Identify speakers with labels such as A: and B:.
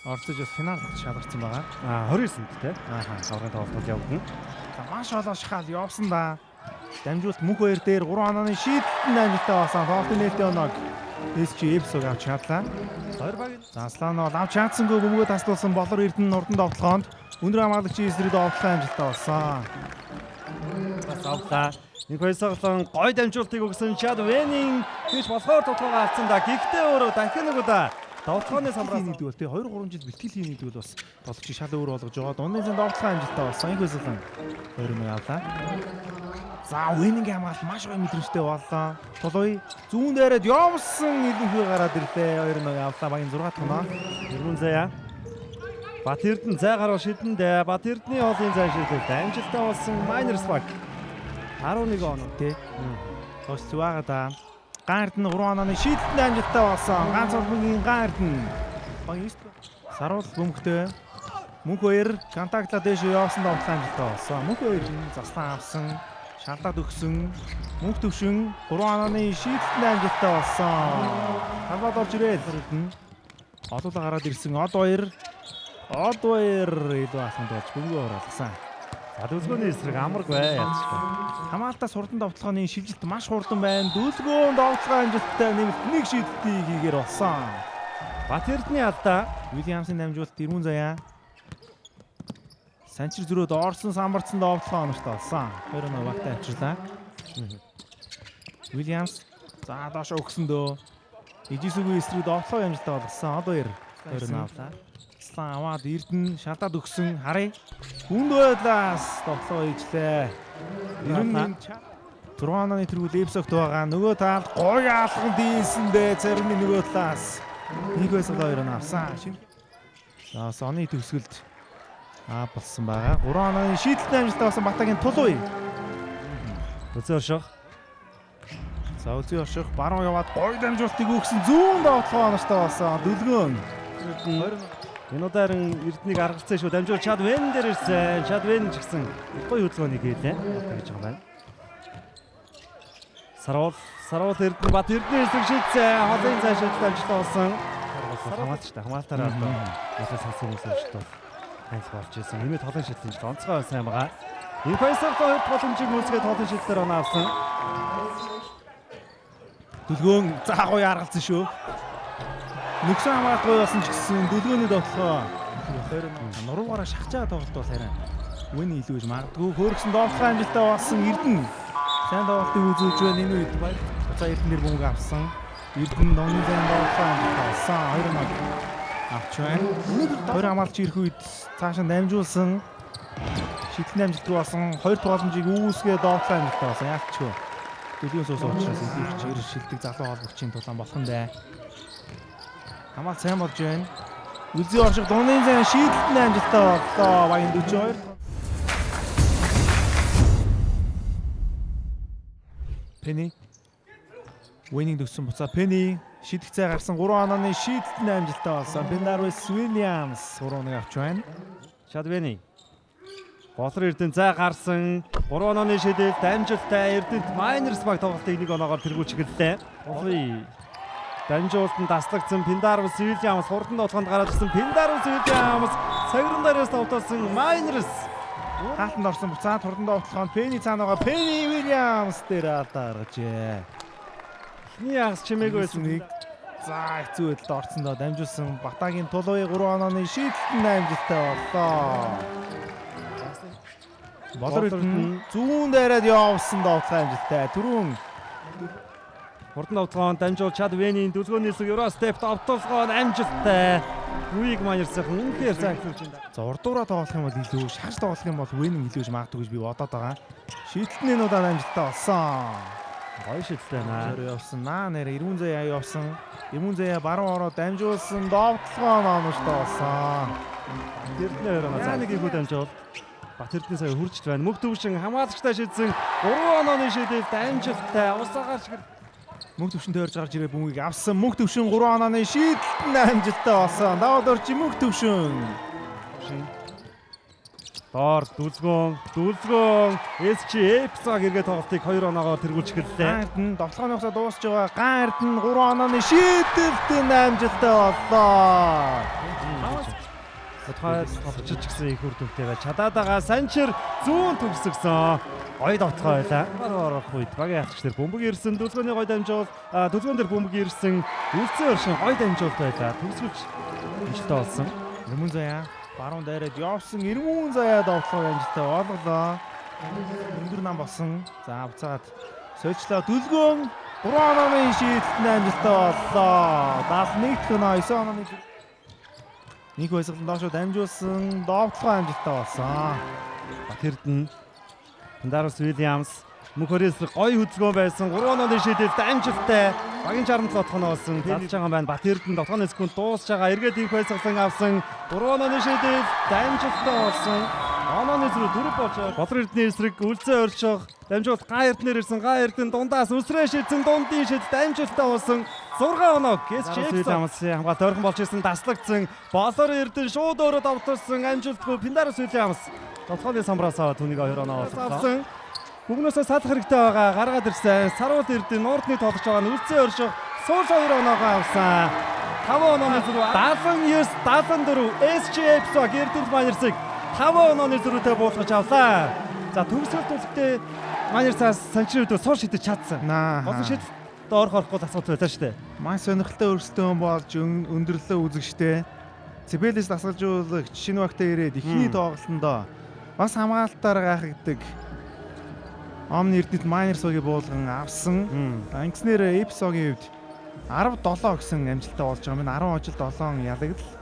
A: орцож финал шалгарсан байгаа.
B: 29-нд тий. Аврагын тоглолтод явагдана.
A: За маш олон шахал явсан да. Дамжуулт мөнх хоёр дээр 3 онооны шийдэлтэн амжилттай басан. Тоглолтын нээлтийн оног SC Epsog авч чадлаа.
B: Хоёр баг.
A: За Аслан бол авч чадсангүй бөмбөгөө таслуулсан Болор Эрдэнэ урдан тоглохоонд өндөр хамгаалагчийн эсрэг тоглолтын амжилттай болсон.
B: Бас авлаа. Нэг хоёрсоглон гой дамжуултыг өгсөн Chad Wenning гэж болохоор тоглоогоо авсан да. Гэхдээ өөрөө дахин нэг удаа тоглохооны самраас
A: нийт бол тий 2 3 жил бэлтгэл хийх бол бас тоглогчийг шал өөр болгож байгаа. Дундын зэн тоглолтын амжилттай болсон. Их өсөлөн 2 авлаа. За Wenning хамгаалалт маш гоё мэдрэмжтэй боллоо. Тулуй зүүн дээрээ явсан илэнхүү гараад ирлээ. 2 авлаа. Багийн 6 тоноо.
B: Ирмэн заяа. Бат Эрдэнэ зай гараа шидэндээ Бат Эрдэнэ хоолын зай шидэд амжилттай болсон Miners баг 11 оноо тий.
A: Тос зүвага да. Гардн 3 онооны шийдэлтэн амжилттай болсон. Ганц олбогийн Гардн. Баг 9 саруул бөмбөгтэй. Мөнх хоёр контактла дэш явсан тоглолтын амжилттай болсон. Мөнх хоёр заслан авсан. Шалдаад өгсөн. Мөнх төвшин 3 онооны шийдэлтэн амжилттай болсон. Хамаад орж ирээд олуулаа гараад ирсэн Од хоёр илүү аханд болж бөмбөгөө оруулсан.
B: За дүлгөөний эсрэг амарг бай яаж ч.
A: Хамаалтаас хурдан довтлооны шилжилт маш хурдан байна. Дүлгөөн довтлогоо амжилттай нэмэлт нэг шийдэлтийг хийгээр болсон.
B: Бат Эрдэнэ алдаа.
A: Уильямсын дамжуулалт Ирмэн заяа. Санчир зөрөөд орсон самбарцсан довтлогоо оногтой болсон. 2 багтаа авчирлаа. Уильямс за доошо өгсөндөө. Ижисүгийн эсрэг довтлогоо амжилттай болгосон. Од 2 авлаа. Аваад Эрдэнэ шалдаад өгсөн харъя. Хүнд байлаас тоглоо хийжлээ. 6 онооны тэргүүл Epsogт байгаа. Нөгөө талд гоё алган дийлсэндээ царины нөгөө талаас нэг байсан 2 авсан. За соны төгсгөлд болсон байгаа. 3 онооны шийдэлтэн амжилттай болсон Батагийн Тулуй.
B: Үзэн орших.
A: За үзэн орших баруун яваад гоё дамжуултыг өгсөн зүүн тоглоо оногтой болсон. Дүлгөөн.
B: Энэ удаарн Эрдэнэийг аргалцсан шүү. Дамжуул Chad Wenning дээр ирсэн. Chad Wenning ч гэсэн гоё хөдөлгөөнийг хийлээ. Тэгж байгаа байна. Саруул Эрдэнэ Бат Эрдэнэ эсрэг шийдсэн. Холын цааш дамжуулт болсон. Хамаалтаараа одоо салсан юмсаа хайс болж ирсэн. Нэмээд холын шийдсэн ч онцгой сайн байгаа. Энэ хоёрсоо боломжийг үүсгээд холын шийдэлээр оноо авсан.
A: Дүлгөөн заагуй аргалцсан шүү. Нүксэн хамгаалалт байсан ч гэсэн дүлгөөний тоглоо нуруугаараа шахчаа тоглолт бол харин Wenning илүү гэж магадгүй. Хөөргсөн тоглолтын амжилттай болсон Эрдэнэ. Сайн тоглолтыг үзүүлж байна энэ үед баяр. За Эрдэнээр бөмбөг авсан. Эрдэнэ номын зэн тоглолтын амжилттай болсон. 2 авч байна. Хоёр хамгаалч ирэх үед цаашаа дамжуулсан. Шийдэлтэн амжилттай болсон. 2 тоглолтыг үүсгээд тоглолтын амжилттай болсон. Яг ч хөө. Дүлгөөс уусаач ирэх шилдэг залуу холбогчийн тулаан болох нь бай. Хамаалт сайн болж байна. Үлзий орших дуны зэн шийдэлтэн амжилттай боллоо. Багийн 42. Penny. Wenning төгссөн буцаа Penny шийдэх цай гарсан 3 онооны шийдэлтэн амжилттай болсон. Pendarvis Williams 3-1 авч байна.
B: Chad Wenning. Болор Эрдэнэ зай гарсан 3 онооны шийдэлт амжилттай Эрдэнэт Miners баг тоглолтыг 1 оноогоор тэргүүлж гэлээ. Дамжуултанд таслагдсан Pendarvis Williams хурдан тоглоход гараад ирсэн Pendarvis Williams цагиран дээрээс тоглосон Miners
A: хаалтанд орсон буцаад хурдан тоглоход Penny цаана байгаа Penny Williams дээр алдаржээ.
B: Эхний ягс чимээгүй байсан нэг
A: за хэцүү байдалд орсон доо дамжуулсан Батагийн Тулуй 3 онооны шийдэлтэн амжилттай боллоо. Болор Эрдэнэ зүүн дээрээ явсан тоглолтын амжилттай. Түрүүн
B: хурдан тоглоом дамжуул Chad Wenning дүлгөөний эсрэг Eurostep автолгоон амжилттай. Үеиг Miners-ийн үнэхээр сайн хэлж байна.
A: За урдуураа тоглох юм бол илүү, шахаж тоглох юм бол Wenning илүү гэж магадгүй гэж би бодоод байгаа. Шийдэлтний удаа амжилттай болсон.
B: Гоё шийдэлтэй байна.
A: Зөөр явсан. Нэр Ирмэн заяа явсан. Ирмэн заяа баруун ороод дамжуулсан довтлогоо оногтой болсон.
B: Эрдэнэ өрөө за нэг их дамжуул. Бат Эрдэнэ сая хурж байна. Мөнх төвшин хамгаалагчтай шийдсэн 3 онооны шийдэлт амжилттай. Усаагаар шиг
A: мөнх төвшөнд төрж гарч ирээ бөмбөгийг авсан. Мөнх төвшин 3 онооны шийдэлтэн амжилттай болсон. Даваад орж мөнх төвшин.
B: Доор дүлгөөн SC Epsog эргээ тоглолтыг 2 оноогоор тэргүүлж гэлээ.
A: Гардн тоглооны хугацаа дуусч байгаа. Гардн 3 онооны шийдэлтэн амжилттай боллоо.
B: Тодорхой тоглолч гэсэн их үр дүнтэй байж чадаад байгаа. Санчир зүүн төгсгсөн. Гоё довтгой байлаа. Орох үед багийн хатгч дээр бөмбөг ирсэн. Дүлгөөний гоё дамжуул. Дүлгөөн дээр бөмбөг ирсэн. Үлцэн оршин гоё дамжуулт байлаа. Төгсгөлж амжилттай болсон.
A: Ирмэн заяа баруун дайраад явсан. Ирмэн заяа довтлоо амжилттай болголоо. Өндөр нам болсон. За буцаад сольчлоо дүлгөөн 3 онооны шийдэлтэнд амжилттай боллоо. 71 оноо 9 онооны нэг байсгалан доошо дамжуулсан довтлоо амжилттай болсон.
B: Батэрдэн Пиндарус Уильямс мөнх хөрөөсрөг гоё хөдөлгөөн байсан. 3 онооны шийдэлд амжилттай. Багийн 67 дотгоно болсон. Тэрлж байгаа байна. Батэрдэн дотгоны секунд дуусж байгаа. Эргээд их байсгалан авсан. 3 онооны шийдэлд амжилттай болсон. Онооны зүрх 4 болж Болор Эрдэнэ эсрэг үлцэн орших дамжуулт га Эрдэнээр ирсэн. Га Эрдэнэ дундаас үсрээ шийдсэн. Дундын шийдэлд амжилттай болсон. 6 оноо Уильямс хамгаалт ойрхон болж ирсэн. Таслагдсан. Болор Эрдэнэ шууд өөрөө давтарсан. Амжилтгүй Пиндарус Уильямс дотгооны самбраас түүнийг 2 оноо олсон. Бүгнөөсөө салах хэрэгтэй байгаа. Гаргаад ирсэн. Саруул Эрдэнэ нуурдны тоглож байгаа нь үлцэн орших сууж 2 оноогоо авсан. 5 онооны зүрх 79 74 SGF Эрдэнэ Майнерсыг 5 онооны зүрхтэй буулгаж авлаа. За төгсгөл төвлөлтөд Майнерсаас санчрын өдөө суур шидэж чадсан. Олон шидэлд орох асуудал байлаа шүү дээ.
A: Маш сонирхолтой өрсөлдөөн болж өндөрлөө үзэгчтэй. Цибелис дасгалжуулагч шинэ багтаа ирээд ихний тоглолтондоо бас хамгаалтаар гайхагдаг Омни Эрдэнэт Майнерсогийн буулган авсан. Ингэснээр Эпсогийн хувьд 17 гэсэн амжилттай болж байгаа юм. 10 ожилт 7 ялагдал.